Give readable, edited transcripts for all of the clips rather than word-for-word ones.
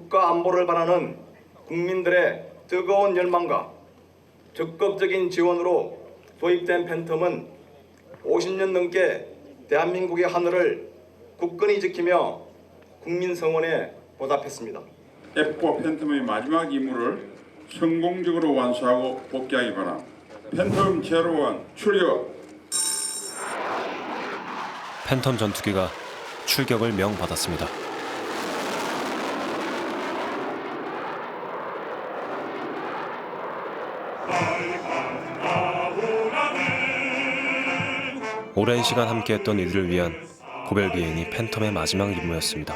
국가 안보를 바라는 국민들의 뜨거운 열망과 적극적인 지원으로 도입된 팬텀은 50년 넘게 대한민국의 하늘을 굳건히 지키며 국민 성원에 보답했습니다. F4 팬텀의 마지막 임무를 성공적으로 완수하고 복귀하기 바랍니다. 팬텀 제로원 출격! 팬텀 전투기가 출격을 명받았습니다. 오랜 시간 함께했던 이들을 위한 고별 비행이 팬텀의 마지막 임무였습니다.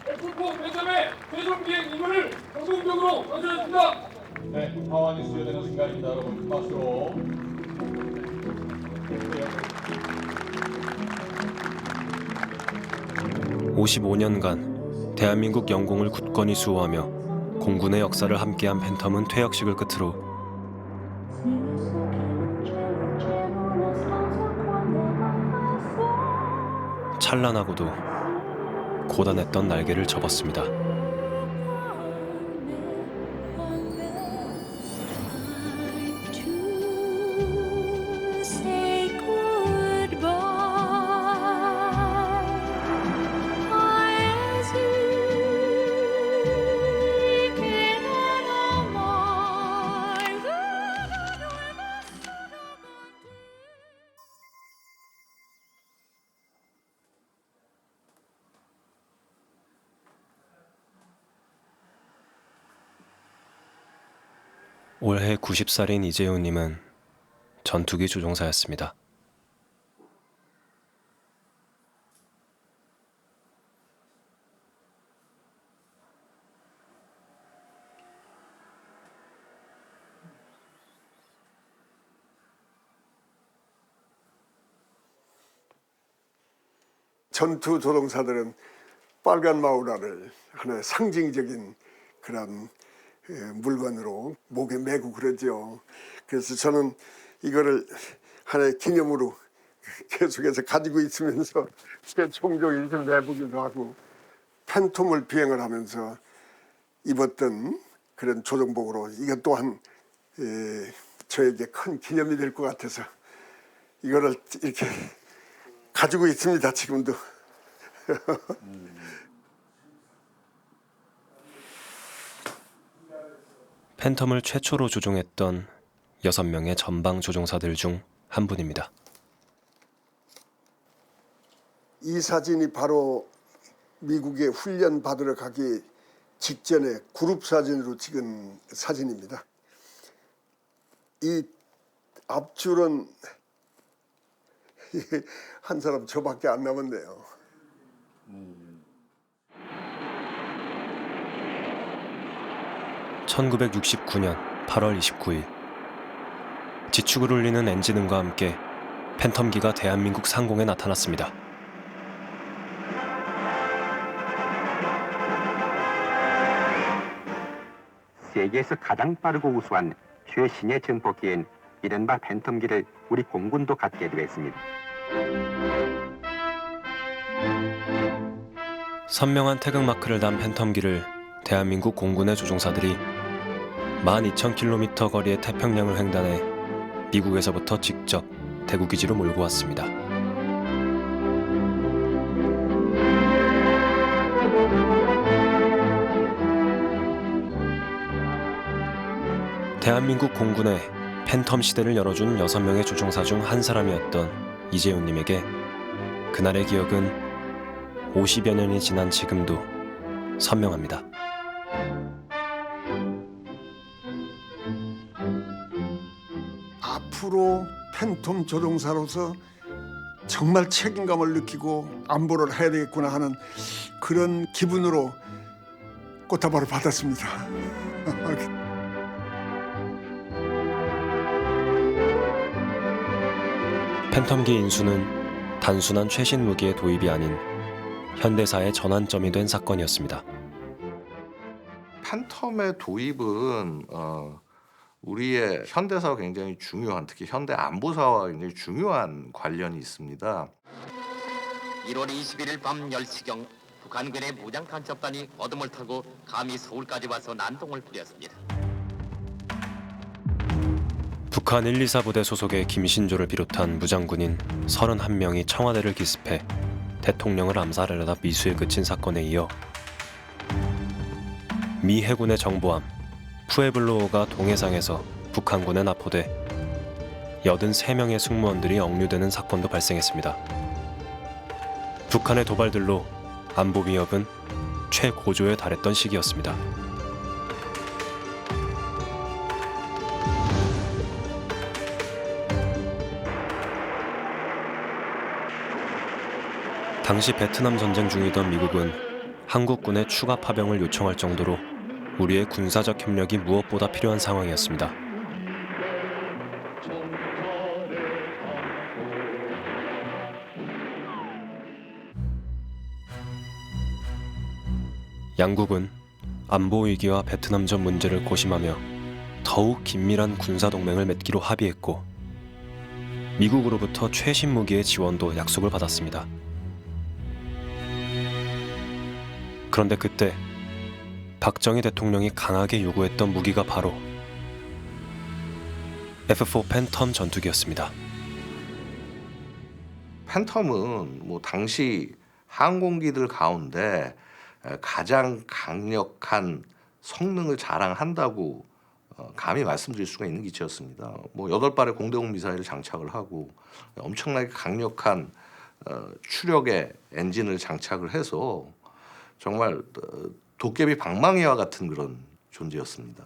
F4 팬텀의 최종 비행 임무를 성공적으로 완수했습니다. 네, 하완이 수여되는 순간입니다. 여러분, 박수로. 55년간 대한민국 영공을 굳건히 수호하며 공군의 역사를 함께한 팬텀은 퇴역식을 끝으로 찬란하고도 고단했던 날개를 접었습니다. 올해 90살인 이재훈님은 전투기 조종사였습니다. 전투 조종사들은 빨간 마우라를 하나의 상징적인 그런 물건으로 목에 메고 그러죠. 그래서 저는 이거를 하나의 기념으로 계속해서 가지고 있으면서 제 종종을 좀 내보기도 하고 팬텀을 비행을 하면서 입었던 그런 조종복으로 이것 또한 저에게 큰 기념이 될 것 같아서 이거를 이렇게 가지고 있습니다. 지금도. 팬텀을 최초로 조종했던 6명의 전방 조종사들 중 한 분입니다. 이 사진이 바로 미국에 훈련 받으러 가기 직전에 그룹 사진으로 찍은 사진입니다. 이 앞줄은 한 사람 저밖에 안 남았네요. 1969년 8월 29일 지축을 울리는 엔진음과 함께 팬텀기가 대한민국 상공에 나타났습니다. 세계에서 가장 빠르고 우수한 최신의 전폭기인 이른바 팬텀기를 우리 공군도 갖게 되었습니다. 선명한 태극마크를 단 팬텀기를 대한민국 공군의 조종사들이 12,000km 거리의 태평양을 횡단해 미국에서부터 직접 대구기지로 몰고 왔습니다. 대한민국 공군의 팬텀 시대를 열어준 6명의 조종사 중 한 사람이었던 이재훈님에게 그날의 기억은 50여 년이 지난 지금도 선명합니다. 앞으로 팬텀 조종사로서 정말 책임감을 느끼고 안보를 해야 되겠구나 하는 그런 기분으로 꽃다발을 받았습니다. 팬텀기 인수는 단순한 최신 무기의 도입이 아닌 현대사의 전환점이 된 사건이었습니다. 팬텀의 도입은 우리의 현대사와 굉장히 중요한, 특히 현대 안보사와 굉장히 중요한 관련이 있습니다. 1월 21일 밤 10시경 북한군의 무장 간첩단이 어둠을 타고 감히 서울까지 와서 난동을 부렸습니다. 북한 124 부대 소속의 김신조를 비롯한 무장군인 31명이 청와대를 기습해 대통령을 암살하려다 미수에 그친 사건에 이어 미 해군의 정보함 푸에블로호가 동해상에서 북한군에 납포돼 83명의 승무원들이 억류되는 사건도 발생했습니다. 북한의 도발들로 안보 위협은 최고조에 달했던 시기였습니다. 당시 베트남 전쟁 중이던 미국은 한국군의 추가 파병을 요청할 정도로 우리의 군사적 협력이 무엇보다 필요한 상황이었습니다. 양국은 안보 위기와 베트남전 문제를 고심하며 더욱 긴밀한 군사 동맹을 맺기로 합의했고 미국으로부터 최신 무기의 지원도 약속을 받았습니다. 그런데 그때 박정희 대통령이 강하게 요구했던 무기가 바로 F-4 팬텀 전투기였습니다. 팬텀은 뭐 당시 항공기들 가운데 가장 강력한 성능을 자랑한다고 감히 말씀드릴 수가 있는 기체였습니다. 뭐 8발의 공대공 미사일을 장착을 하고 엄청나게 강력한 추력의 엔진을 장착을 해서 정말 도깨비 방망이와 같은 그런 존재였습니다.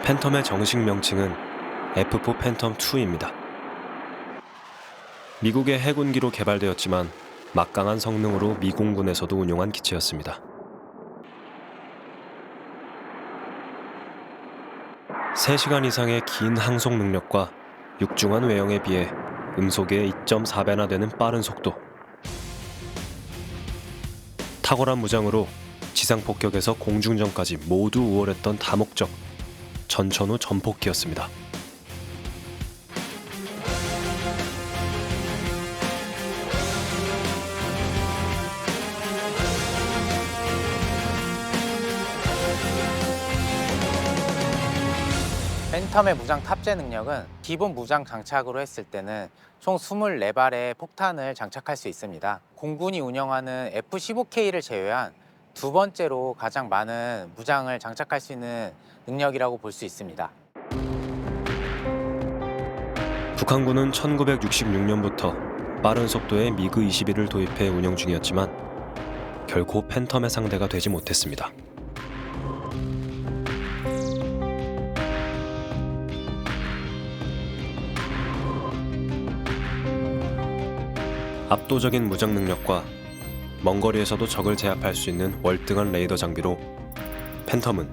팬텀의 정식 명칭은 F-4 팬텀2입니다. 미국의 해군기로 개발되었지만 막강한 성능으로 미 공군에서도 운용한 기체였습니다. 3시간 이상의 긴 항속 능력과 육중한 외형에 비해 음속의 2.4배나 되는 빠른 속도, 탁월한 무장으로 지상 폭격에서 공중전까지 모두 우월했던 다목적 전천후 전폭기였습니다. 팬텀의 무장 탑재 능력은 기본 무장 장착으로 했을 때는 총 24발의 폭탄을 장착할 수 있습니다. 공군이 운영하는 F-15K를 제외한 두 번째로 가장 많은 무장을 장착할 수 있는 능력이라고 볼 수 있습니다. 북한군은 1966년부터 빠른 속도의 미그 21을 도입해 운영 중이었지만 결코 팬텀의 상대가 되지 못했습니다. 압도적인 무장 능력과 먼 거리에서도 적을 제압할 수 있는 월등한 레이더 장비로 팬텀은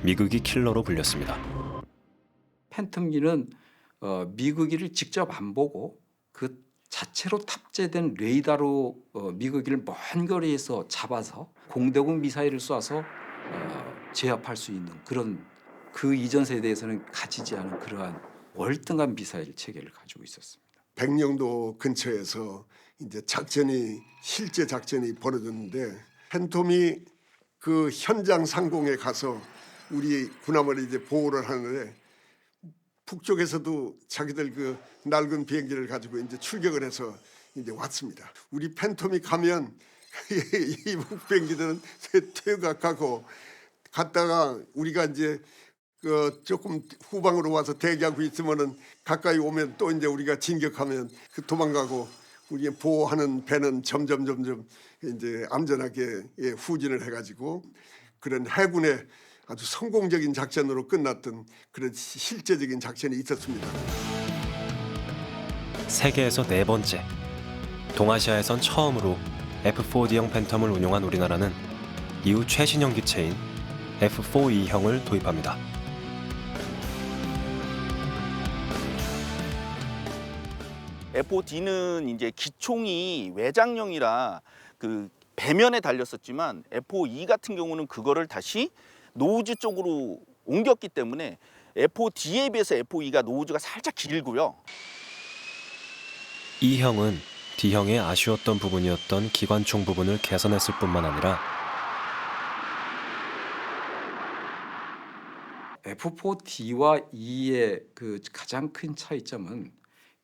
미국이 킬러로 불렸습니다. 팬텀기는 미국기를 직접 안 보고 그 자체로 탑재된 레이더로 미국기를 먼 거리에서 잡아서 공대공 미사일을 쏴서 제압할 수 있는 그런 그 이전 세대에서는 가지지 않은 그러한 월등한 미사일 체계를 가지고 있었습니다. 백령도 근처에서 이제 실제 작전이 벌어졌는데 팬텀이 그 현장 상공에 가서 우리 군함을 이제 보호를 하는데 북쪽에서도 자기들 그 낡은 비행기를 가지고 이제 출격을 해서 이제 왔습니다. 우리 팬텀이 가면 이 북비행기들은 퇴각하고 갔다가 우리가 이제 조금 후방으로 와서 대기하고 있으면은 가까이 오면 또 이제 우리가 진격하면 도망가고 우리 보호하는 배는 점점 이제 안전하게 후진을 해가지고 그런 해군의 아주 성공적인 작전으로 끝났던 그런 실제적인 작전이 있었습니다. 세계에서 4번째, 동아시아에선 처음으로 F-4D형 팬텀을 운용한 우리나라는 이후 최신형 기체인 F-4E형을 도입합니다. F-4D는 이제 기총이 외장형이라 그 배면에 달렸었지만 F-4E 같은 경우는 그거를 다시 노즈 쪽으로 옮겼기 때문에 F-4D에 비해서 F-4E가 노즈가 살짝 길고요. 이 형은 D형의 아쉬웠던 부분이었던 기관총 부분을 개선했을 뿐만 아니라 F-4D와 E의 그 가장 큰 차이점은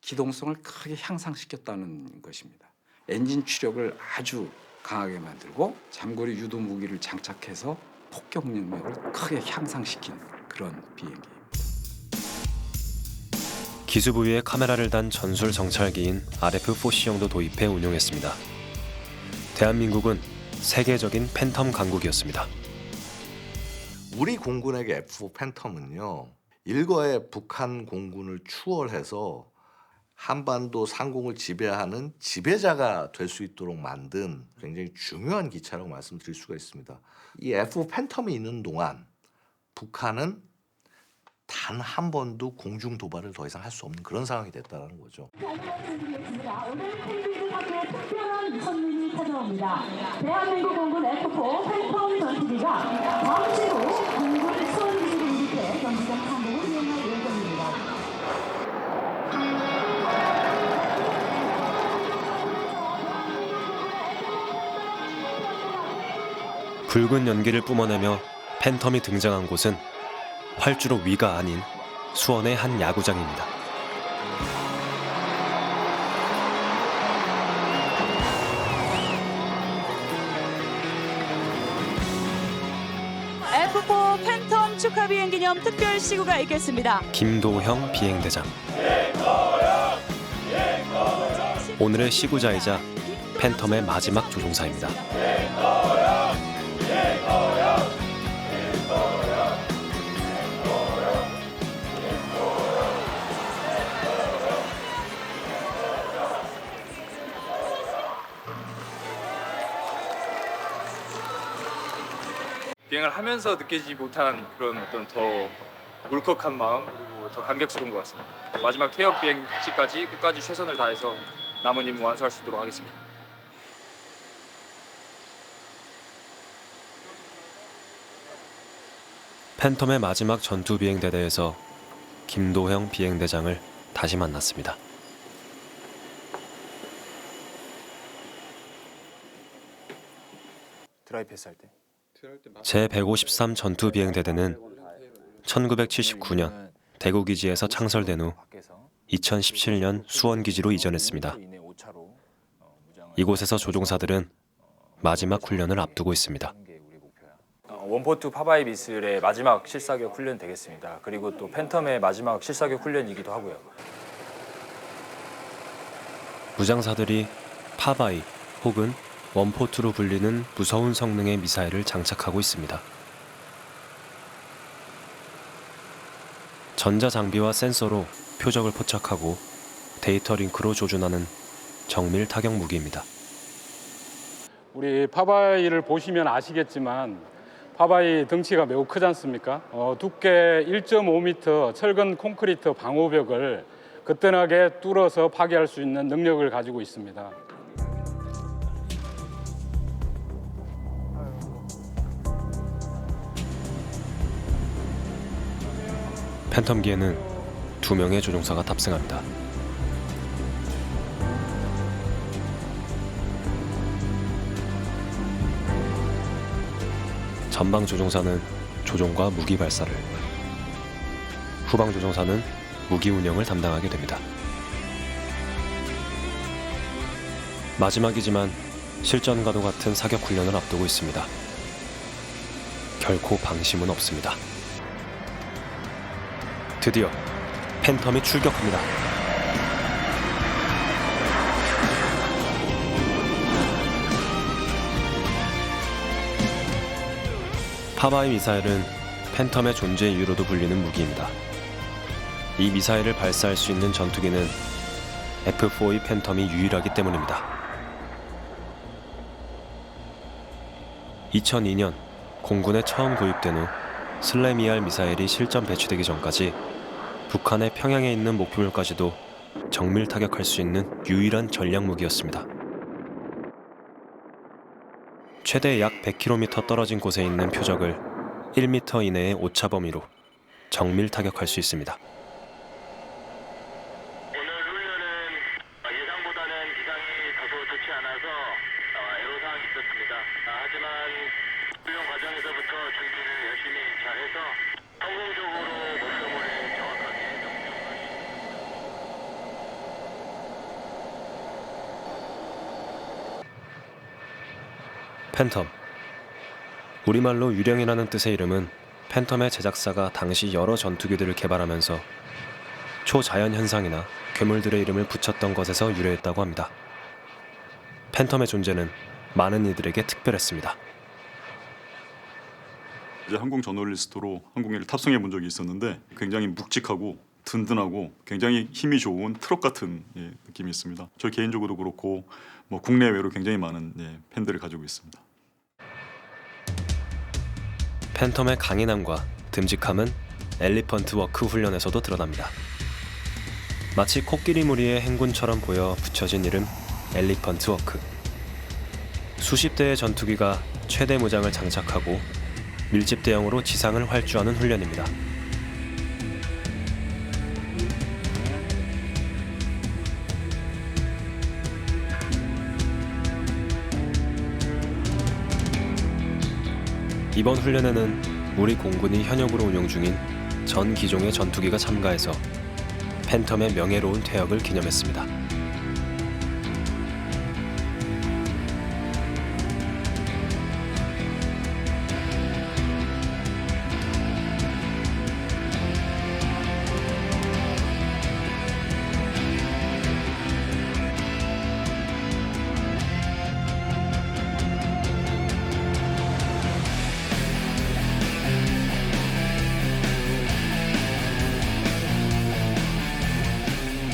기동성을 크게 향상시켰다는 것입니다. 엔진 추력을 아주 강하게 만들고 장거리 유도 무기를 장착해서 폭격 능력을 크게 향상시킨 그런 비행기입니다. 기수 부위에 카메라를 단 전술 정찰기인 RF-4C형도 도입해 운용했습니다. 대한민국은 세계적인 팬텀 강국이었습니다. 우리 공군에게 F-4 팬텀은요, 일거에 북한 공군을 추월해서 한반도 상공을 지배하는 지배자가 될 수 있도록 만든 굉장히 중요한 기차라고 말씀드릴 수가 있습니다. 이 F-4 팬텀이 있는 동안 북한은 단 한 번도 공중 도발을 더 이상 할 수 없는 그런 상황이 됐다는 거죠. 오늘 팬들에게 특별한 선물이 찾아옵니다. 대한민국 공군 F-4 팬텀 전투기가 다음 주로 공군 수원기지를 이륙해 경기장 항공을 이용할 예정입니다. 붉은 연기를 뿜어내며 팬텀이 등장한 곳은 활주로 위가 아닌 수원의 한 야구장입니다. F-4 팬텀 축하 비행 기념 특별 시구가 있겠습니다. 김도형 비행대장. 오늘의 시구자이자 팬텀의 마지막 조종사입니다. 비행을 하면서 느끼지 못한 그런 어떤 더 울컥한 마음 그리고 더 감격스러운 것 같습니다. 마지막 퇴역 비행 시까지 끝까지 최선을 다해서 남은 임무 완수할 수 있도록 하겠습니다. 팬텀의 마지막 전투 비행 대대에서 김도형 비행대장을 다시 만났습니다. 드라이패스 할 때. 제153 전투 비행 대대는 1979년 대구 기지에서 창설된 후 2017년 수원 기지로 이전했습니다. 이곳에서 조종사들은 마지막 훈련을 앞두고 있습니다. 원포2 파바이 미슬의 마지막 실사격 훈련 되겠습니다. 그리고 또 팬텀의 마지막 실사격 훈련이기도 하고요. 무장사들이 파바이 혹은 원포트로 불리는 무서운 성능의 미사일을 장착하고 있습니다. 전자장비와 센서로 표적을 포착하고 데이터 링크로 조준하는 정밀 타격 무기입니다. 우리 파바이를 보시면 아시겠지만 파바이 덩치가 매우 크지 않습니까? 두께 1.5m 철근 콘크리트 방호벽을 거뜬하게 뚫어서 파괴할 수 있는 능력을 가지고 있습니다. 팬텀기에는 2명의 조종사가 탑승합니다. 전방 조종사는 조종과 무기 발사를, 후방 조종사는 무기 운영을 담당하게 됩니다. 마지막이지만 실전과도 같은 사격 훈련을 앞두고 있습니다. 결코 방심은 없습니다. 드디어 팬텀이 출격합니다. 파바이 미사일은 팬텀의 존재 이유로도 불리는 무기입니다. 이 미사일을 발사할 수 있는 전투기는 F-4E 팬텀이 유일하기 때문입니다. 2002년 공군에 처음 도입된 후 슬래미알 미사일이 실전 배치되기 전까지 북한의 평양에 있는 목표물까지도 정밀 타격할 수 있는 유일한 전략 무기였습니다. 최대 약 100km 떨어진 곳에 있는 표적을 1m 이내의 오차 범위로 정밀 타격할 수 있습니다. 팬텀. 우리말로 유령이라는 뜻의 이름은 팬텀의 제작사가 당시 여러 전투기들을 개발하면서 초자연 현상이나 괴물들의 이름을 붙였던 것에서 유래했다고 합니다. 팬텀의 존재는 많은 이들에게 특별했습니다. 이제 항공 저널리스트로 항공기를 탑승해 본 적이 있었는데 굉장히 묵직하고 든든하고 굉장히 힘이 좋은 트럭 같은 느낌이 있습니다. 저 개인적으로도 그렇고 뭐 국내외로 굉장히 많은 팬들을 가지고 있습니다. 팬텀의 강인함과 듬직함은 엘리펀트 워크 훈련에서도 드러납니다. 마치 코끼리 무리의 행군처럼 보여 붙여진 이름 엘리펀트 워크. 수십 대의 전투기가 최대 무장을 장착하고 밀집 대형으로 지상을 활주하는 훈련입니다. 이번 훈련에는 우리 공군이 현역으로 운용 중인 전 기종의 전투기가 참가해서 팬텀의 명예로운 퇴역을 기념했습니다.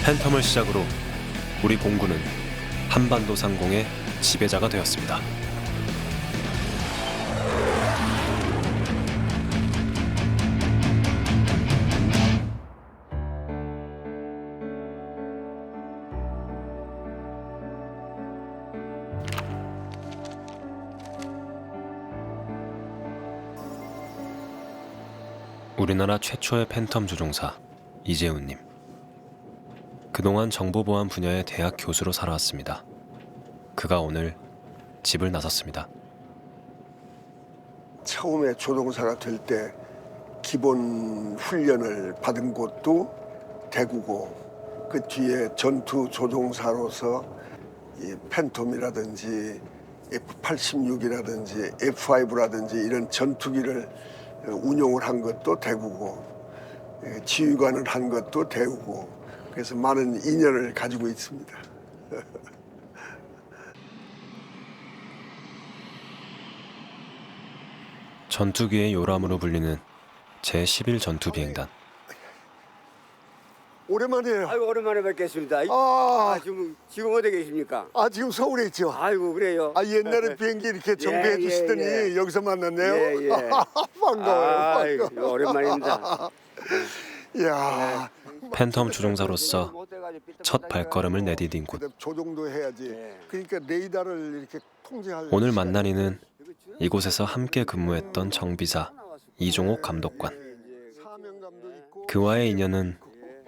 팬텀을 시작으로 우리 공군은 한반도 상공의 지배자가 되었습니다. 우리나라 최초의 팬텀 조종사 이재훈님. 그동안 정보보안 분야의 대학 교수로 살아왔습니다. 그가 오늘 집을 나섰습니다. 처음에 조종사가 될 때 기본 훈련을 받은 곳도 대구고, 그 뒤에 전투 조종사로서 이 팬텀이라든지 F-86이라든지 F-5라든지 이런 전투기를 운용을 한 것도 대구고, 지휘관을 한 것도 대구고, 그래서 많은 인연을 가지고 있습니다. 전투기의 요람으로 불리는 제11 전투비행단. 오랜만이에요. 아이고, 오랜만에 뵙겠습니다. 지금 어디 계십니까? 지금 서울에 있죠. 아이고, 그래요. 옛날에 비행기 이렇게 정비해 주시더니 여기서 만났네요. 반가워요. 오랜만입니다. 이야. 팬텀 조종사로서 첫 발걸음을 내디딘 곳. 조종도 해야지. 그러니까 레이더를 이렇게 통제할. 오늘 만난 이는 이곳에서 함께 근무했던 정비사 이종옥 감독관. 그와의 인연은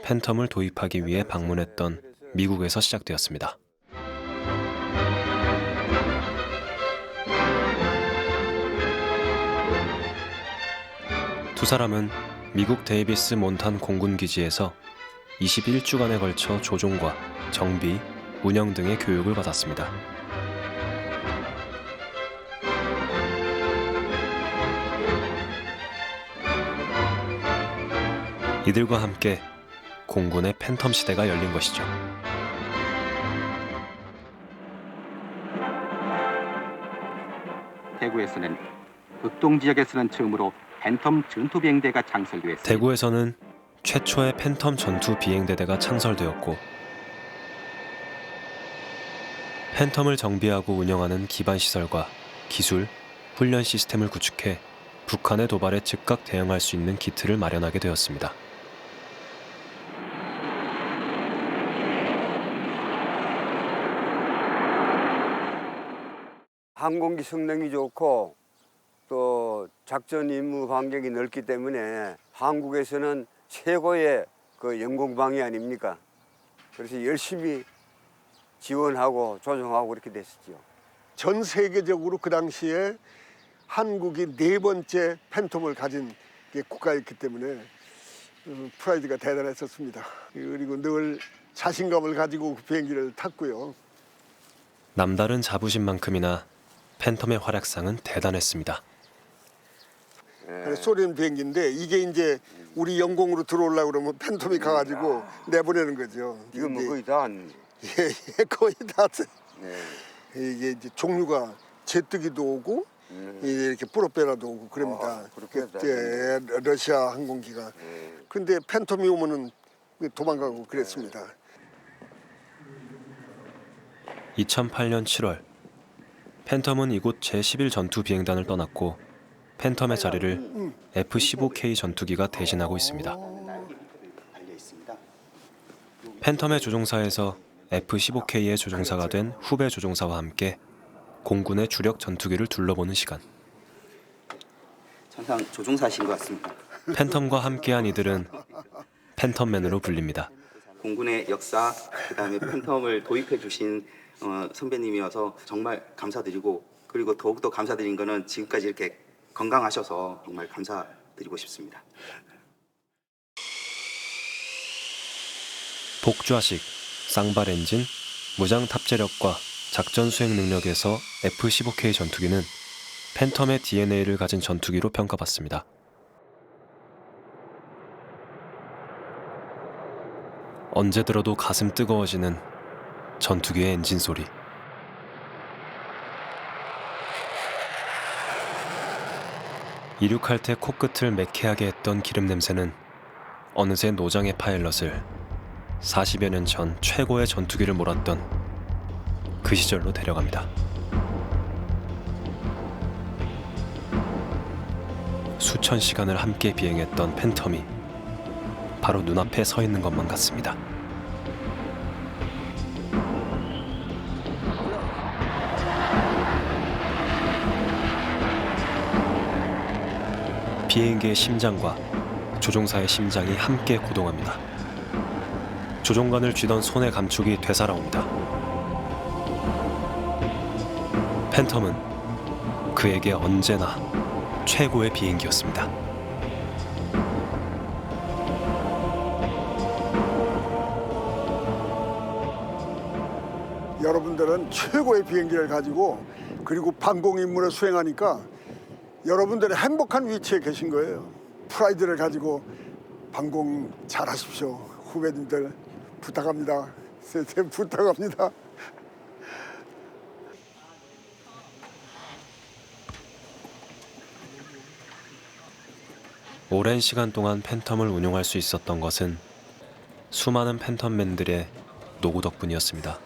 팬텀을 도입하기 위해 방문했던 미국에서 시작되었습니다. 두 사람은 미국 데이비스 몬탄 공군기지에서 21주간에 걸쳐 조종과 정비, 운영 등의 교육을 받았습니다. 이들과 함께 공군의 팬텀 시대가 열린 것이죠. 대구에서는 극동 지역에서는 처음으로 팬텀 전투비행대가 창설되었습니다. 대구에서는 최초의 팬텀 전투 비행대대가 창설되었고, 팬텀을 정비하고 운영하는 기반 시설과 기술, 훈련 시스템을 구축해 북한의 도발에 즉각 대응할 수 있는 기틀을 마련하게 되었습니다. 항공기 성능이 좋고 또 작전 임무 반경이 넓기 때문에 한국에서는 최고의 그 영공방위 아닙니까? 그래서 열심히 지원하고 조정하고 그렇게 됐었죠. 전 세계적으로 그 당시에 한국이 4번째 팬텀을 가진 국가였기 때문에 프라이드가 대단했었습니다. 그리고 늘 자신감을 가지고 그 비행기를 탔고요. 남다른 자부심만큼이나 팬텀의 활약상은 대단했습니다. 소련 비행기인데 이게 이제 우리 영공으로 들어오려고 그러면 팬텀이 가가지고 내보내는 거죠. 지금 뭐 거의 다 예, 거의 다. 이게 이제 종류가 제뜨기도 오고 이렇게 프로펠러도 오고 그럽니다. 그때 러시아 항공기가. 근데 팬텀이 오면은 도망가고 그랬습니다. 2008년 7월 팬텀은 이곳 제11 전투 비행단을 떠났고 팬텀의 자리를 F-15K 전투기가 대신하고 있습니다. 팬텀의 조종사에서 F-15K의 조종사가 된 후배 조종사와 함께 공군의 주력 전투기를 둘러보는 시간. 항상 조종사신 것 같습니다. 팬텀과 함께한 이들은 팬텀맨으로 불립니다. 공군의 역사, 그다음에 팬텀을 도입해 주신 선배님이어서 정말 감사드리고, 그리고 더욱더 감사드린 거는 지금까지 이렇게 건강하셔서 정말 감사드리고 싶습니다. 복좌식, 쌍발 엔진, 무장 탑재력과 작전 수행 능력에서 F-15K 전투기는 팬텀의 DNA를 가진 전투기로 평가받습니다. 언제 들어도 가슴 뜨거워지는 전투기의 엔진 소리. 이륙할 때 코끝을 매캐하게 했던 기름 냄새는 어느새 노장의 파일럿을 40여 년 전 최고의 전투기를 몰았던 그 시절로 데려갑니다. 수천 시간을 함께 비행했던 팬텀이 바로 눈앞에 서 있는 것만 같습니다. 비행기의 심장과 조종사의 심장이 함께 고동합니다. 조종관을 쥐던 손의 감촉이 되살아옵니다. 팬텀은 그에게 언제나 최고의 비행기였습니다. 여러분들은 최고의 비행기를 가지고 그리고 방공 임무를 수행하니까 여러분들은 행복한 위치에 계신 거예요. 프라이드를 가지고 방공 잘하십시오. 후배님들 부탁합니다. 부탁합니다. 오랜 시간 동안 팬텀을 운용할 수 있었던 것은 수많은 팬텀맨들의 노고 덕분이었습니다.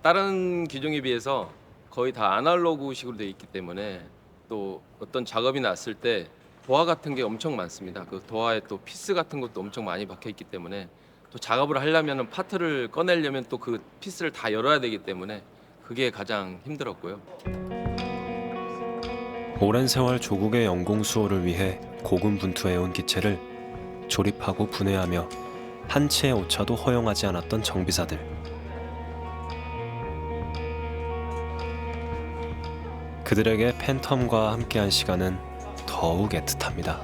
다른 기종에 비해서 거의 다 아날로그식으로 되어 있기 때문에 또 어떤 작업이 났을 때 도화 같은 게 엄청 많습니다. 그 도화에 또 피스 같은 것도 엄청 많이 박혀 있기 때문에 또 작업을 하려면 파트를 꺼내려면 또 그 피스를 다 열어야 되기 때문에 그게 가장 힘들었고요. 오랜 세월 조국의 영공 수호를 위해 고군분투해온 기체를 조립하고 분해하며 한 치의 오차도 허용하지 않았던 정비사들. 그들에게 팬텀과 함께한 시간은 더욱 애틋합니다.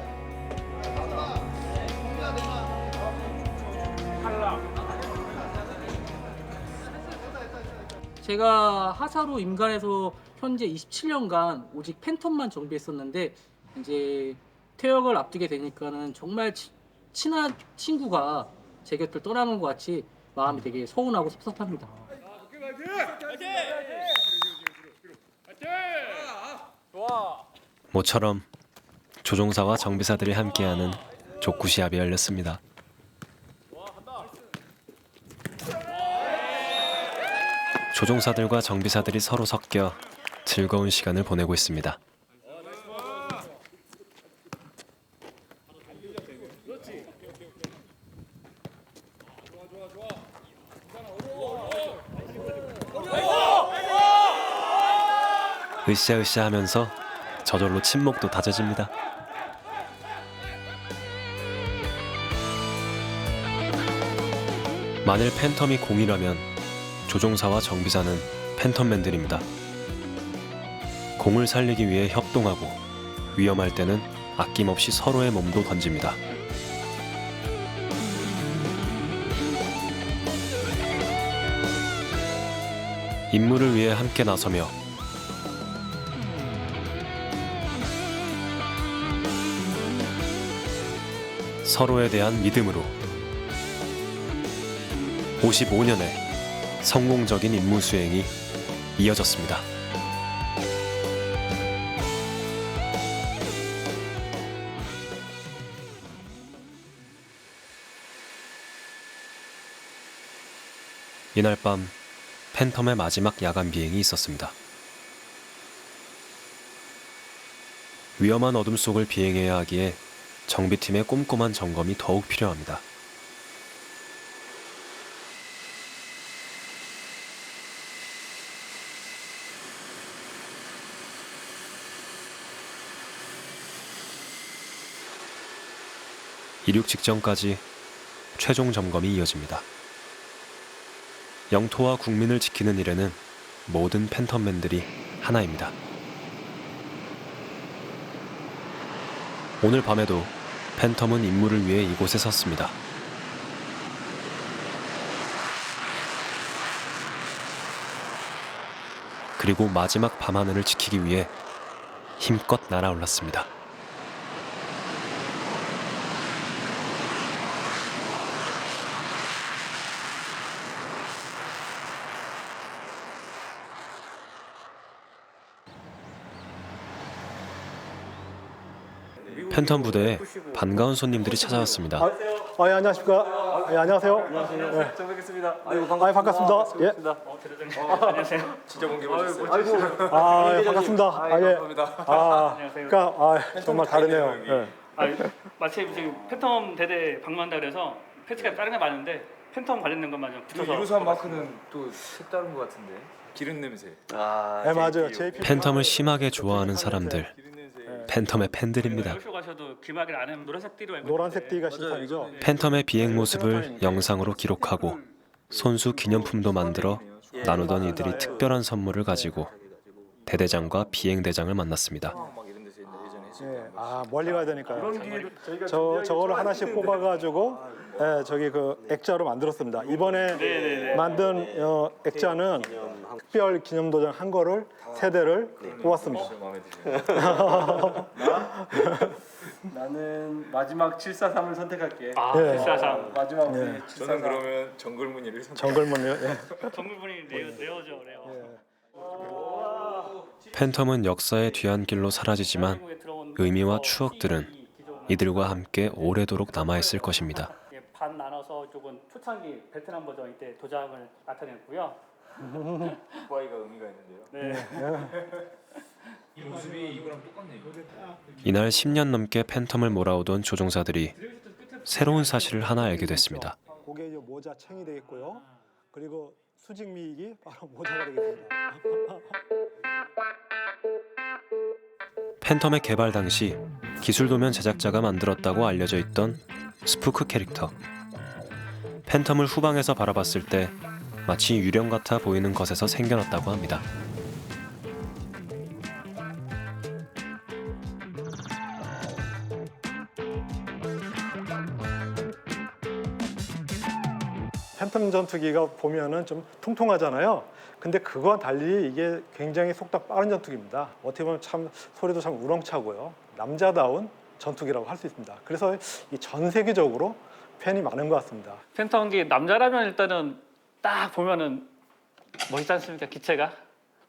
제가 하사로 임관에서 현재 27년간 오직 팬텀만 정비했었는데 이제 퇴역을 앞두게 되니까는 정말 친한 친구가 제 곁을 떠나는 것 같이 마음이 되게 서운하고 섭섭합니다. 모처럼 조종사와 정비사들이 함께하는 족구 시합이 열렸습니다. 조종사들과 정비사들이 서로 섞여 즐거운 시간을 보내고 있습니다. 으쌰으쌰 하면서 저절로 침묵도 다져집니다. 만일 팬텀이 공이라면 조종사와 정비사는 팬텀맨들입니다. 공을 살리기 위해 협동하고 위험할 때는 아낌없이 서로의 몸도 던집니다. 임무를 위해 함께 나서며 서로에 대한 믿음으로 55년의 성공적인 임무 수행이 이어졌습니다. 이날 밤 팬텀의 마지막 야간 비행이 있었습니다. 위험한 어둠 속을 비행해야 하기에 정비팀의 꼼꼼한 점검이 더욱 필요합니다. 이륙 직전까지 최종 점검이 이어집니다. 영토와 국민을 지키는 일에는 모든 팬텀맨들이 하나입니다. 오늘 밤에도 팬텀은 임무를 위해 이곳에 섰습니다. 그리고 마지막 밤하늘을 지키기 위해 힘껏 날아올랐습니다. 팬텀 부대에 반가운 손님들이 찾아왔습니다. 예, 안녕하십니까. 예, 안녕하세요. 안녕하세요. 처음 뵙겠습니다. 반갑습니다. 예. 안녕하세요. 진짜 본게 보셨어요. 반갑습니다. 예. 그러니까 정말 다르네요. 예. 마침 지금 팬텀 대대 방문한다 그래서 패치가 다른 게 많은데 팬텀 관련된 것만 좀 붙어서. 이루산 마크는 또 색다른 것 같은데. 기름 냄새. 네, 맞아요. 팬텀을 심하게 좋아하는 사람들, 팬텀의 팬들입니다. 노란색 띠가 신상이죠. 팬텀의 비행 모습을 영상으로 기록하고 손수 기념품도 만들어 나누던 이들이 특별한 선물을 가지고 대대장과 비행대장을 만났습니다. 멀리 가야 되니까요. 저거를 하나씩 뽑아가지고 저기 그 액자로 만들었습니다. 이번에 만든 액자는 특별 기념도장 한 거를 세 대를 뽑았습니다. 나는 마지막 743을 선택할게. 743. 마지막 우리 743. 저는 그러면 정글무늬를 선택. 정글무늬요? 정글무늬 레어죠, 레어. 팬텀은 역사의 뒤안길로 사라지지만 의미와 추억들은 이들과 함께 오래도록 남아있을 것입니다. 반 나눠서 쪽은 초창기 베트남 버전 때 도장을 나타냈고요. 두바이가 의미가 있는데요. 네. 이 모습이 이거랑 똑같네요. 이날 10년 넘게 팬텀을 몰아오던 조종사들이 새로운 사실을 하나 알게 됐습니다. 그게 이제 모자 챙이 되겠고요. 그리고 수직 미익이 바로 모자가 되겠습니다. 팬텀의 개발 당시 기술도면 제작자가 만들었다고 알려져 있던 스푸크 캐릭터. 팬텀을 후방에서 바라봤을 때 마치 유령 같아 보이는 것에서 생겨났다고 합니다. 팬텀 전투기가 보면은 좀 통통하잖아요. 근데 그거와 달리 이게 굉장히 속도가 빠른 전투기입니다. 어떻게 보면 참 소리도 참 우렁차고요. 남자다운 전투기라고 할 수 있습니다. 그래서 전 세계적으로 팬이 많은 것 같습니다. 팬텀기 남자라면 일단은 딱 보면은 멋있지 않습니까? 기체가.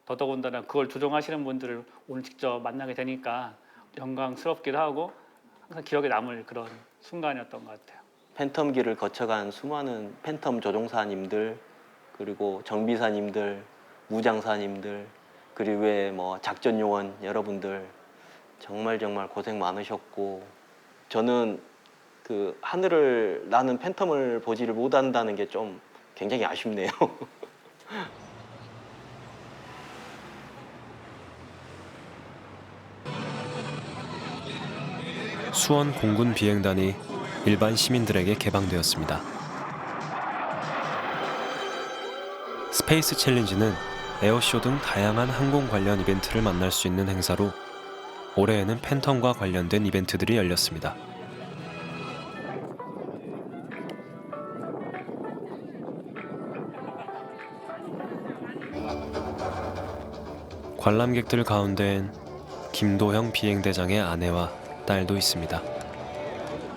더더군다나 그걸 조종하시는 분들을 오늘 직접 만나게 되니까 영광스럽기도 하고 항상 기억에 남을 그런 순간이었던 것 같아요. 팬텀기를 거쳐간 수많은 팬텀 조종사님들, 그리고 정비사님들, 무장사님들, 그리고 외 작전 요원 여러분들 정말 고생 많으셨고, 저는 그 하늘을 나는 팬텀을 보지를 못한다는 게 좀 굉장히 아쉽네요. 수원 공군 비행단이 일반 시민들에게 개방되었습니다. 스페이스 챌린지는 에어쇼 등 다양한 항공 관련 이벤트를 만날 수 있는 행사로 올해에는 팬텀과 관련된 이벤트들이 열렸습니다. 관람객들 가운데엔 김도형 비행대장의 아내와 딸도 있습니다.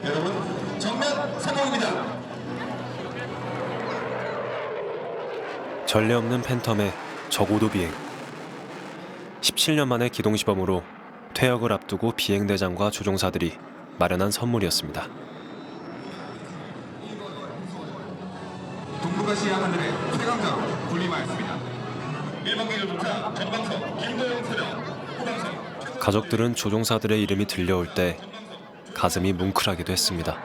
여러분 정면 성공입니다. 전례 없는 팬텀의 저고도 비행. 17년 만의 기동 시범으로 퇴역을 앞두고 비행대장과 조종사들이 마련한 선물이었습니다. 동북아시아 하늘의 최강자로 군림하였습니다. 1번기 조종사 전방석 김도영 사령, 후방석 가족들은 조종사들의 이름이 들려올 때 가슴이 뭉클하기도 했습니다.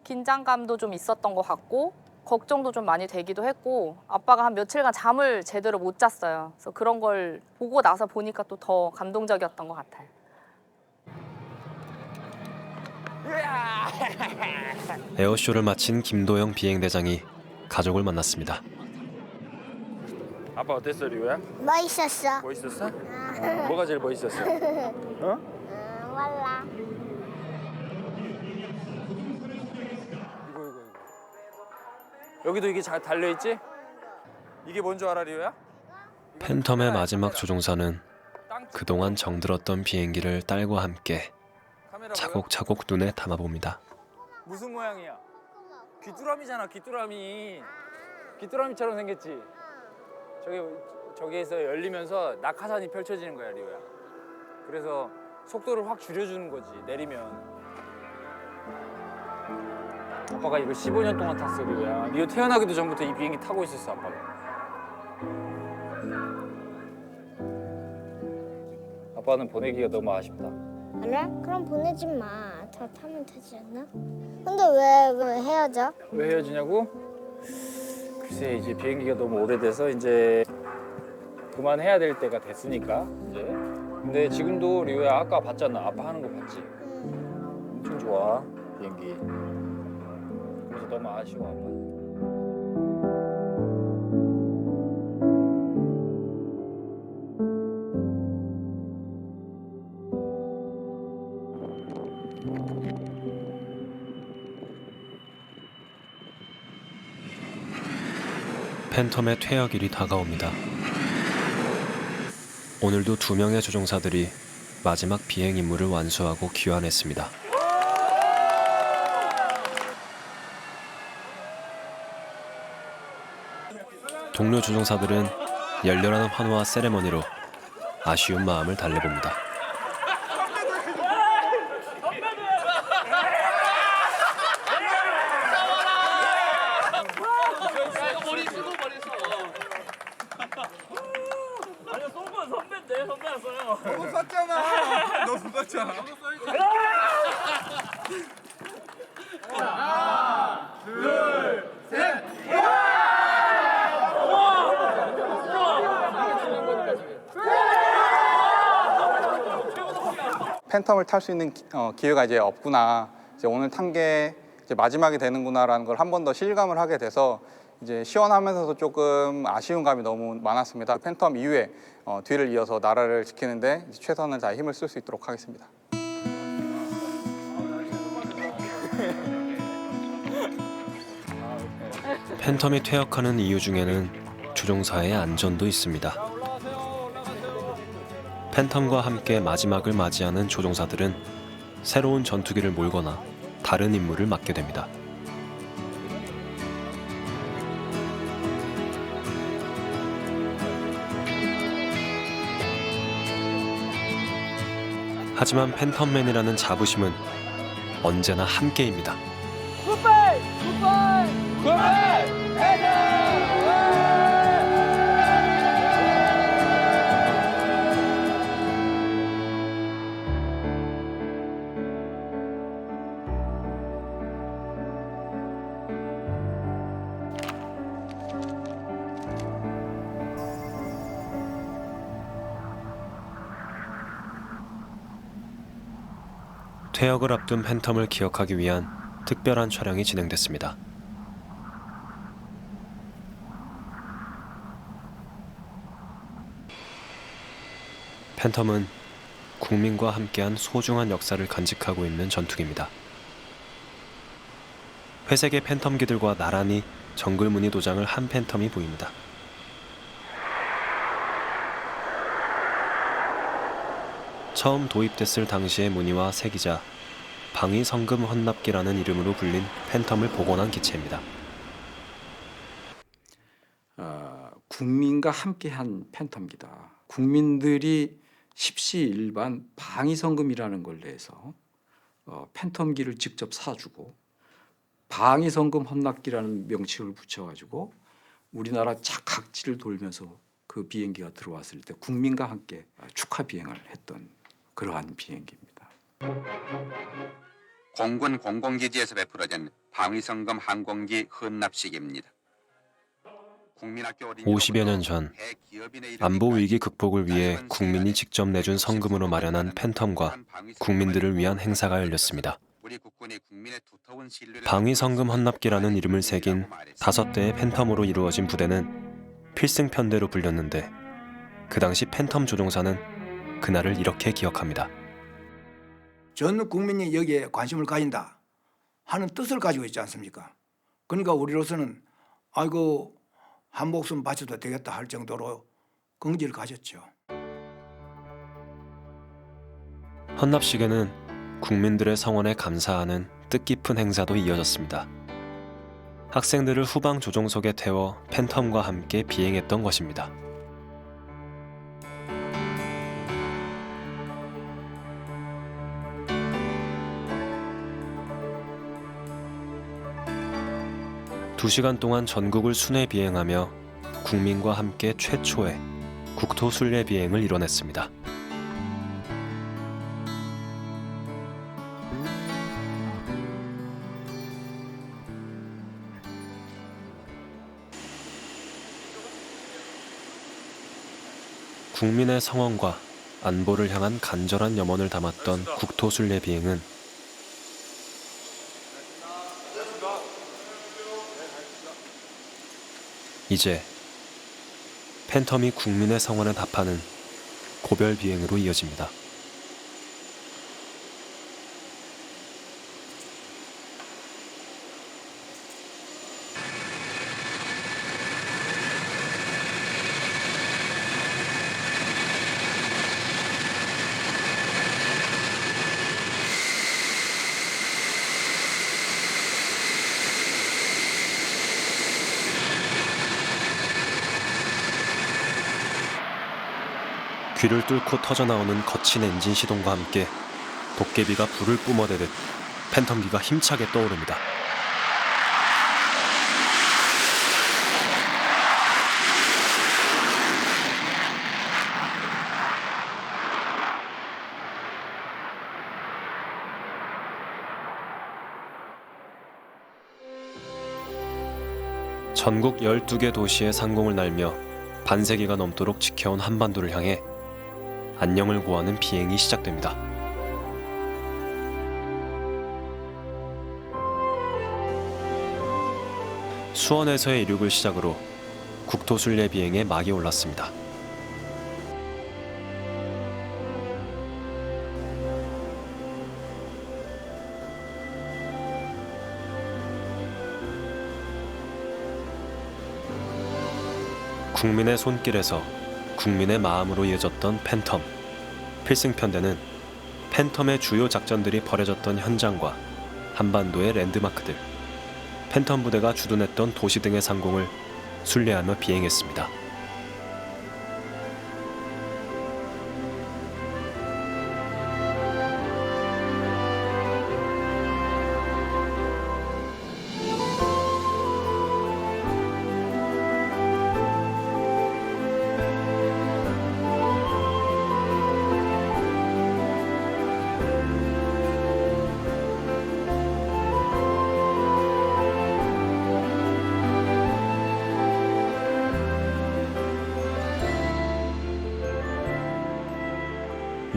긴장감도 좀 있었던 것 같고 걱정도 좀 많이 되기도 했고 아빠가 한 며칠간 잠을 제대로 못 잤어요. 그래서 그런 걸 보고 나서 보니까 또 더 감동적이었던 것 같아요. 에어쇼를 마친 김도영 비행대장이 가족을 만났습니다. 아빠 어땠어, 리우야? 멋있었어. 멋있었어? 뭐가 제일 멋있었어? 어? 몰라. 여기도 이게 잘 달려 있지? 이게 뭔 줄 알아, 리우야? 팬텀의 마지막 조종사는 그동안 정들었던 비행기를 딸과 함께 차곡차곡 눈에 담아봅니다. 무슨 모양이야? 귀뚜라미잖아, 귀뚜라미. 귀뚜라미처럼 생겼지? 저기에서 열리면서 낙하산이 펼쳐지는 거야, 리우야. 그래서 속도를 확 줄여주는 거지, 내리면. 아빠가 이거 15년 동안 탔어, 리우야. 리우 태어나기도 전부터 이 비행기 타고 있었어, 아빠가. 아빠는 보내기가 너무 아쉽다. 그래? 그럼 보내지 마. 더 타면 되지 않나? 근데 왜 헤어져? 왜 헤어지냐고? 글쎄, 이제 비행기가 너무 오래돼서 이제 그만해야 될 때가 됐으니까 이제. 근데 지금도 리우야 아까 봤잖아. 아빠 하는 거 봤지? 엄청 좋아, 비행기. 그래서 너무 아쉬워, 아빠. 팬텀의 퇴역일이 다가옵니다. 오늘도 2명의 조종사들이 마지막 비행 임무를 완수하고 귀환했습니다. 동료 조종사들은 열렬한 환호와 세레머니로 아쉬운 마음을 달래봅니다. 너무 쐈잖아. 너무 쐈잖아. 하나, 둘, 셋. 팬텀을 탈 수 있는 기회가 이제 없구나. 이제 오늘 탄 게 이제 마지막이 되는구나라는 걸 한 번 더 실감을 하게 돼서 이제 시원하면서도 조금 아쉬운 감이 너무 많았습니다. 팬텀 이후에 뒤를 이어서 나라를 지키는데 최선을 다해 힘을 쓸 수 있도록 하겠습니다. 팬텀이 퇴역하는 이유 중에는 조종사의 안전도 있습니다. 팬텀과 함께 마지막을 맞이하는 조종사들은 새로운 전투기를 몰거나 다른 임무를 맡게 됩니다. 하지만 팬텀맨이라는 자부심은 언제나 함께입니다. 굿바이! 굿바이! 굿바이! 퇴역을 앞둔 팬텀을 기억하기 위한 특별한 촬영이 진행됐습니다. 팬텀은 국민과 함께한 소중한 역사를 간직하고 있는 전투기입니다. 회색의 팬텀기들과 나란히 정글 무늬 도장을 한 팬텀이 보입니다. 처음 도입됐을 당시의 무늬와 색이자 방위성금 헌납기라는 이름으로 불린 팬텀을 복원한 기체입니다. 국민과 함께한 팬텀기다. 국민들이 십시일반 방위성금이라는 걸 내서 팬텀기를 직접 사주고 방위성금 헌납기라는 명칭을 붙여가지고 우리나라 각지를 돌면서 그 비행기가 들어왔을 때 국민과 함께 축하 비행을 했던 그러한 비행기입니다. 공군 공공기지에서 베풀어진 방위성금 항공기 헌납식입니다. 50여 년 전 안보 위기 극복을 위해 국민이 직접 내준 성금으로 마련한 팬텀과 국민들을 위한 행사가 열렸습니다. 방위성금 헌납기라는 이름을 새긴 5대의 팬텀으로 이루어진 부대는 필승편대로 불렸는데 그 당시 팬텀 조종사는 그날을 이렇게 기억합니다. 전 국민이 여기에 관심을 가진다 하는 뜻을 가지고 있지 않습니까? 그러니까 우리로서는 아이고 한 목숨 바쳐도 되겠다 할 정도로 긍지를 가졌죠. 헌납식에는 국민들의 성원에 감사하는 뜻깊은 행사도 이어졌습니다. 학생들을 후방 조종석에 태워 팬텀과 함께 비행했던 것입니다. 두 시간 동안 전국을 순회 비행하며 국민과 함께 최초의 국토 순례 비행을 이뤄냈습니다. 국민의 성원과 안보를 향한 간절한 염원을 담았던 국토 순례 비행은 이제 팬텀이 국민의 성원에 답하는 고별 비행으로 이어집니다. 귀를 뚫고 터져나오는 거친 엔진 시동과 함께 도깨비가 불을 뿜어대듯 팬텀기가 힘차게 떠오릅니다. 전국 12개 도시의 상공을 날며 반세기가 넘도록 지켜온 한반도를 향해 안녕을 고하는 비행이 시작됩니다. 수원에서의 이륙을 시작으로 국토순례 비행에 막이 올랐습니다. 국민의 손길에서 국민의 마음으로 이어졌던 팬텀. 필승편대는 팬텀의 주요 작전들이 벌여졌던 현장과 한반도의 랜드마크들, 팬텀 부대가 주둔했던 도시 등의 상공을 순례하며 비행했습니다.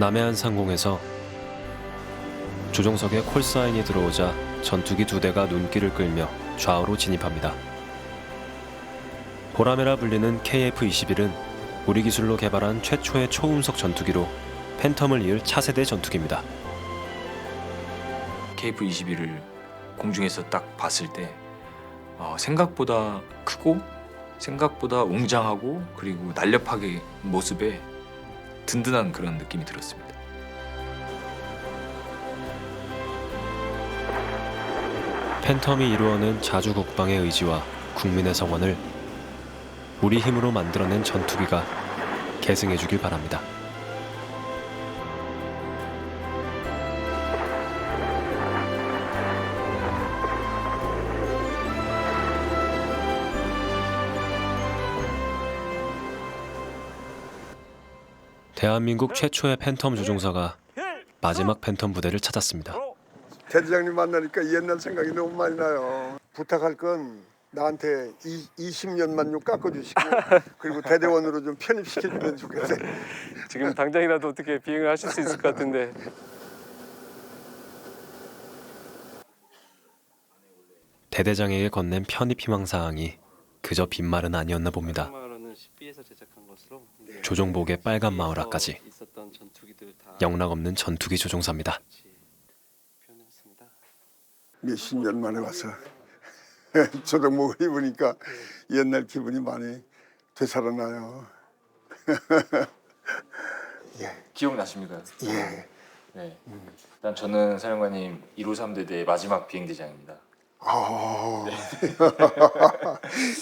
남해안 상공에서 조종석에 콜사인이 들어오자 전투기 2대가 눈길을 끌며 좌우로 진입합니다. 보라매라 불리는 KF-21은 우리 기술로 개발한 최초의 초음속 전투기로 팬텀을 이을 차세대 전투기입니다. KF-21을 공중에서 딱 봤을 때 생각보다 크고 생각보다 웅장하고 그리고 날렵하게 모습에 든든한 그런 느낌이 들었습니다. 팬텀이 이루어낸 자주 국방의 의지와 국민의 성원을 우리 힘으로 만들어낸 전투기가 계승해주길 바랍니다. 대한민국 최초의 팬텀 조종사가 마지막 팬텀 부대를 찾았습니다. 대대장님 만나니까 옛날 생각이 너무 많이 나요. 부탁할 건 나한테 20년만 좀 깎아주시고 그리고 대대원으로 좀 편입시켜주면 좋겠어요. 지금 당장이라도 어떻게 비행을 하실 수 있을 것 같은데. 대대장에게 건넨 편입 희망 사항이 그저 빈말은 아니었나 봅니다. 조종복의 빨간 마우라까지 영락없는 전투기 조종사입니다. 몇십 년 만에 와서 조종복을 입으니까 옛날 기분이 많이 되살아나요. 기억나십니까? 예. 네. 일단 저는 사령관님 153대대 마지막 비행대장입니다. 네.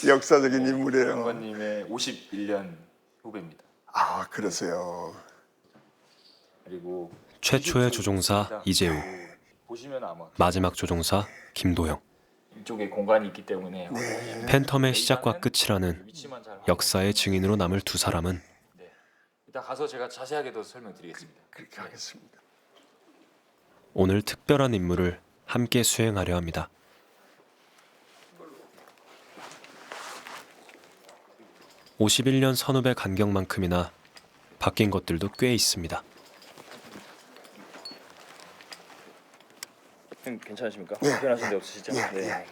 역사적인 인물이에요. 사령관님의 51년 후배입니다. 아, 그러세요. 그리고 최초의 조종사 이재우, 보시면 아마 마지막 조종사 김도영. 이쪽에 공간이 있기 때문에 팬텀의 시작과 끝이라는 역사의 증인으로 남을 두 사람은 이따 가서 제가 자세하게 더 설명드리겠습니다. 그렇게 하겠습니다. 오늘 특별한 임무를 함께 수행하려 합니다. (51년) 선후배 간격만큼이나 바뀐 것들도 꽤 있습니다. 괜찮으십니까? 예, 불편하신 데 없으시죠? 예, 네. 예.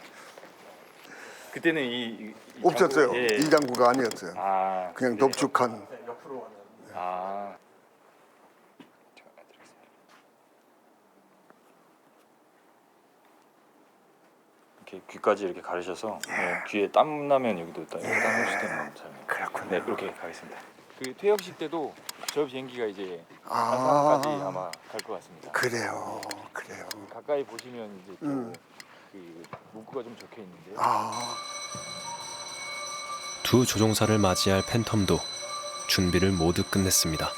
그때는 이 없었어요. 장구, 예. 이 장구가 아니었어요. 아, 그냥 넓죽한. 아. 이렇게 귀까지 이렇게 가르셔서 귀에 땀 나면 여기도 땀 흘릴 때는 그렇군요. 네, 이렇게 가겠습니다. 그 퇴역식 때도 저 비행기가 이제 한상까지 아마 갈 것 같습니다. 그래요, 그래요. 가까이 보시면 이제 그 문구가 좀 적혀 있는데. 두 조종사를 맞이할 팬텀도 준비를 모두 끝냈습니다.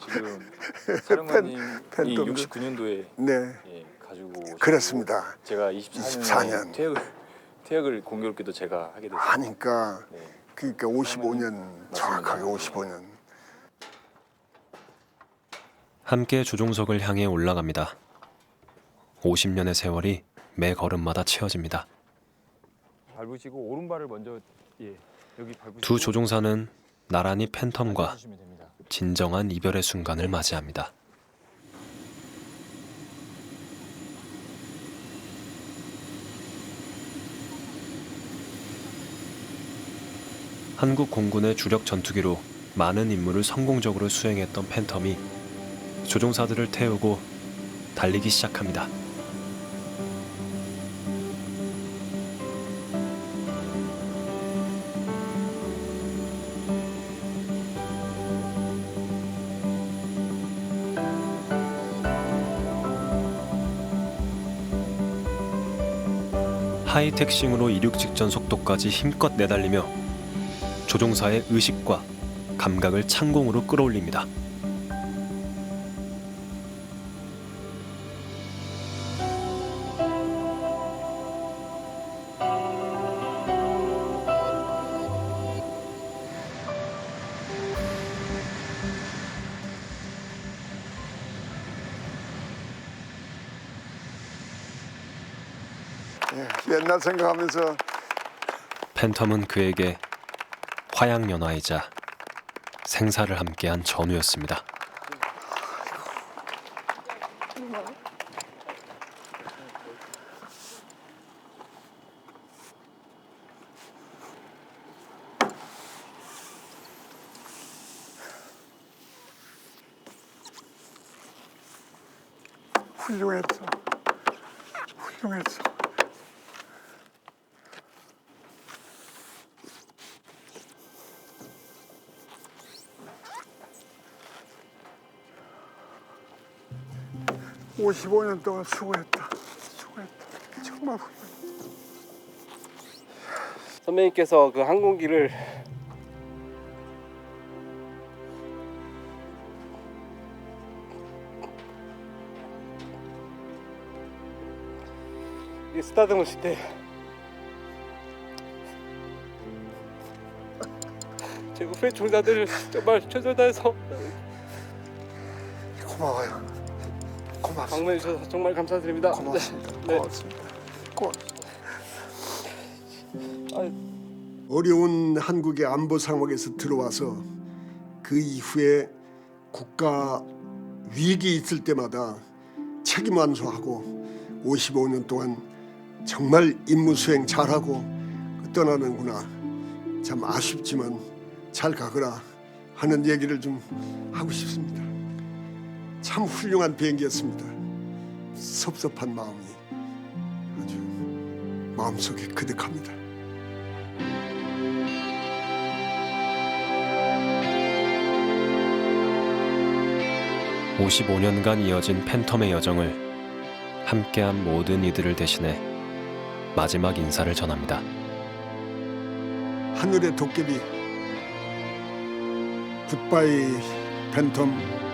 지금 사령관님이 팬텀도. 69년도에 네. 예, 가지고 오시고 그렇습니다. 제가 24년. 퇴역을 공교롭게도 제가 하게 됐어요. 하니까 그러니까 55년 정확하게 55년. 함께 조종석을 향해 올라갑니다. 50년의 세월이 매 걸음마다 채워집니다. 밟으시고 오른발을 먼저 여기 밟으시고 두 조종사는 나란히 팬텀과 진정한 이별의 순간을 맞이합니다. 한국 공군의 주력 전투기로 많은 임무를 성공적으로 수행했던 팬텀이 조종사들을 태우고 달리기 시작합니다. 하이텍싱으로 이륙 직전 속도까지 힘껏 내달리며 조종사의 의식과 감각을 창공으로 끌어올립니다. 옛날 생각하면서 팬텀은 그에게 화양연화이자 생사를 함께한 전우였습니다. 훌륭했어. 훌륭했어. (55년) 동안 수고했다. 정말 선배님께서 그 항공기를 이 쓰다듬을 때 제가 후배 종사들 정말 최선을 다해서 고마워요. 방문해 주셔서 정말 감사드립니다. 고맙습니다. 네. 고맙습니다. 어려운 한국의 안보 상황에서 들어와서 그 이후에 국가 위기 있을 때마다 책임 완수하고 55년 동안 정말 임무 수행 잘하고 떠나는구나. 참 아쉽지만 잘 가거라 하는 얘기를 좀 하고 싶습니다. 참 훌륭한 비행기였습니다. 섭섭한 마음이 아주 마음속에 그득합니다. (55년간) 이어진 팬텀의 여정을 함께한 모든 이들을 대신해 마지막 인사를 전합니다. 하늘의 도깨비 굿바이 팬텀.